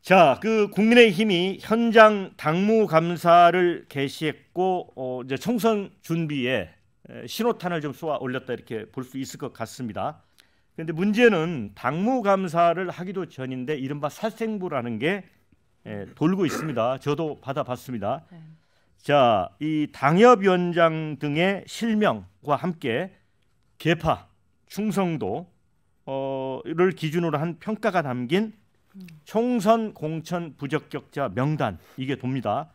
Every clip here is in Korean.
자, 그 국민의힘이 현장 당무감사를 개시했고 이제 총선 준비에 신호탄을 좀 쏘아 올렸다 이렇게 볼 수 있을 것 같습니다. 그런데 문제는 당무감사를 하기도 전인데 이른바 살생부라는 게 돌고 있습니다. 저도 받아봤습니다. 자, 이 당협위원장 등의 실명과 함께 계파, 충성도를 기준으로 한 평가가 담긴 총선 공천 부적격자 명단 이게 돕니다.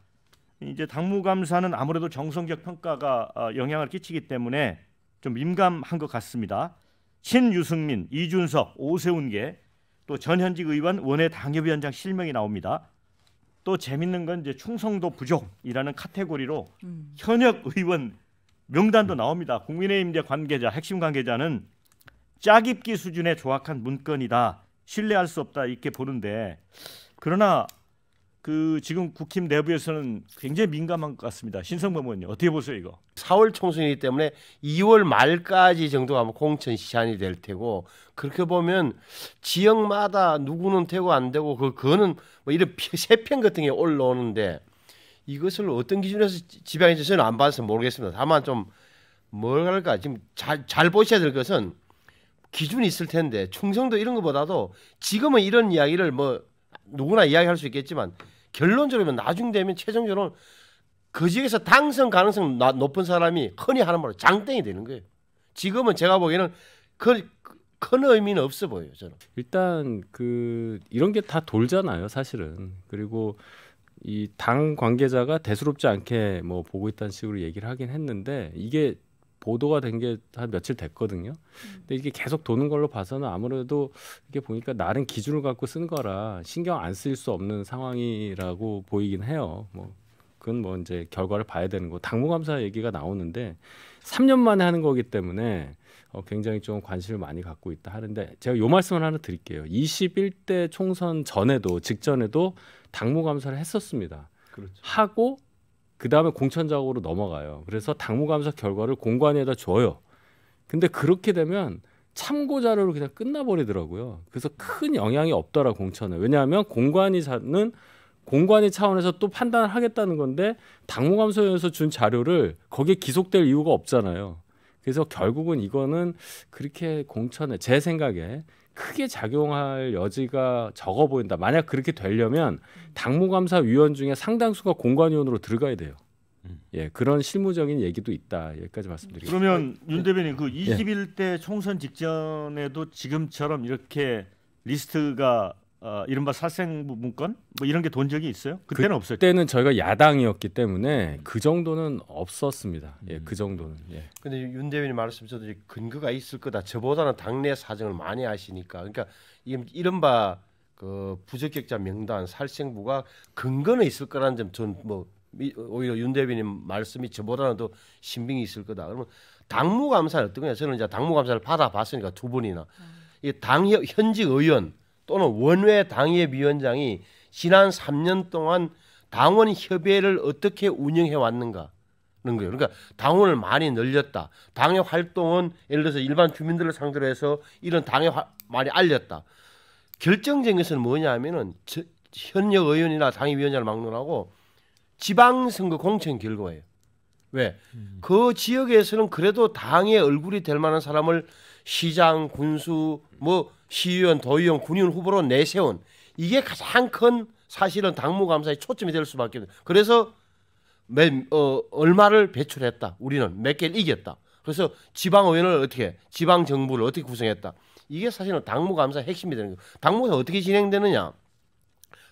이제 당무감사는 아무래도 정성적 평가가 영향을 끼치기 때문에 좀 민감한 것 같습니다. 신유승민, 이준석, 오세훈계 또 전현직 의원 원외 당협위원장 실명이 나옵니다. 또 재밌는 건 이제 충성도 부족이라는 카테고리로 현역 의원 명단도 나옵니다. 국민의힘 이제 관계자, 핵심 관계자는 짜깁기 수준의 조악한 문건이다. 신뢰할 수 없다 이렇게 보는데 그러나 그 지금 국힘 내부에서는 굉장히 민감한 것 같습니다. 신성범 의원님 어떻게 보세요 이거? 4월 총선이기 때문에 2월 말까지 정도가 아마 공천 시한이 될 테고 그렇게 보면 지역마다 누구는 되고 안 되고 그거는 뭐 이런 세평 같은 게 올라오는데 이것을 어떤 기준에서 지방에서 저는 안 봐서 모르겠습니다. 다만 좀 뭐랄까 지금 잘 보셔야 될 것은 기준이 있을 텐데 충성도 이런 것보다도 지금은 이런 이야기를 뭐 누구나 이야기할 수 있겠지만 결론적으로 나중 되면 최종적으로 그 지역에서 당선 가능성 높은 사람이 흔히 하는 말로 장땡이 되는 거예요. 지금은 제가 보기에는 큰 의미는 없어 보여요. 저는. 일단 이런 게 다 돌잖아요, 사실은. 그리고 이 당 관계자가 대수롭지 않게 뭐 보고 있다는 식으로 얘기를 하긴 했는데 이게 보도가 된 게 한 며칠 됐거든요. 근데 이게 계속 도는 걸로 봐서는 아무래도 이게 보니까 나름 기준을 갖고 쓴 거라 신경 안 쓸 수 없는 상황이라고 보이긴 해요. 뭐 그건 뭐 이제 결과를 봐야 되는 거. 당무감사 얘기가 나오는데 3년 만에 하는 거기 때문에 굉장히 좀 관심을 많이 갖고 있다 하는데 제가 요 말씀을 하나 드릴게요. 21대 총선 전에도 직전에도 당무감사를 했었습니다. 그렇죠. 하고 그 다음에 공천 작업으로 넘어가요. 그래서 당무감사 결과를 공관위에다 줘요. 근데 그렇게 되면 참고 자료로 그냥 끝나버리더라고요. 그래서 큰 영향이 없더라 공천에. 왜냐하면 공관위 차원에서 또 판단을 하겠다는 건데 당무감사에서 준 자료를 거기에 기속될 이유가 없잖아요. 그래서 결국은 이거는 그렇게 공천에 제 생각에 크게 작용할 여지가 적어 보인다. 만약 그렇게 되려면 당무감사위원 중에 상당수가 공관위원으로 들어가야 돼요. 예, 그런 실무적인 얘기도 있다. 여기까지 말씀드리겠습니다. 그러면 윤 대변인 그 21대 총선 직전에도 지금처럼 이렇게 리스트가 이른바 살생부 문건 뭐 이런 게 돈 적이 있어요? 그때는 없었죠. 그때는 저희가 야당이었기 때문에 그 정도는 없었습니다. 예, 그 정도는. 예. 근데 윤 대변인 말씀처럼 근거가 있을 거다. 저보다는 당내 사정을 많이 아시니까. 그러니까 이른바 그 부적격자 명단 살생부가 근거는 있을 거라는 점 전 뭐 오히려 윤 대변인 말씀이 저보다는 더 신빙이 있을 거다. 그러면 당무감사는 어떤 거냐? 저는 이제 당무감사를 받아봤으니까 두 번이나 이 현직 의원 또는 원외 당협위원장이 지난 3년 동안 당원 협의회를 어떻게 운영해 왔는가는 거예요. 그러니까 당원을 많이 늘렸다. 당의 활동은 예를 들어서 일반 주민들을 상대로 해서 이런 당의 많이 알렸다. 결정적인 것은 뭐냐면은 현역 의원이나 당협위원장을 막론하고 지방선거 공천 결과예요. 왜? 그 지역에서는 그래도 당의 얼굴이 될 만한 사람을 시장, 군수, 뭐 시의원, 도의원, 군의원 후보로 내세운 이게 가장 큰 사실은 당무감사의 초점이 될 수밖에 없어요. 그래서 얼마를 배출했다. 우리는 몇 개를 이겼다. 그래서 지방의원을 어떻게, 지방정부를 어떻게 구성했다. 이게 사실은 당무감사의 핵심이 되는 거예요. 당무감사 어떻게 진행되느냐.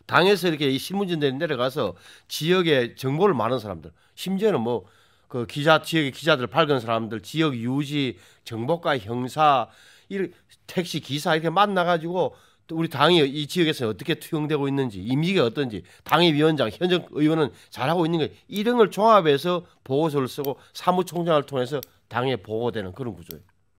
당에서 이렇게 신문진들이 내려가서 지역에 정보를 많은 사람들, 심지어는 뭐 그 지역의 기자들 밝은 사람들, 지역 유지, 정보과 형사, 택시 기사 이렇게 만나가지고 또 우리 당이 이 지역에서 어떻게 투영되고 있는지, 임기가 어떤지, 당의 위원장, 현역 의원은 잘하고 있는 거 이런 걸 종합해서 보고서를 쓰고 사무총장을 통해서 당에 보고되는 그런 구조예요.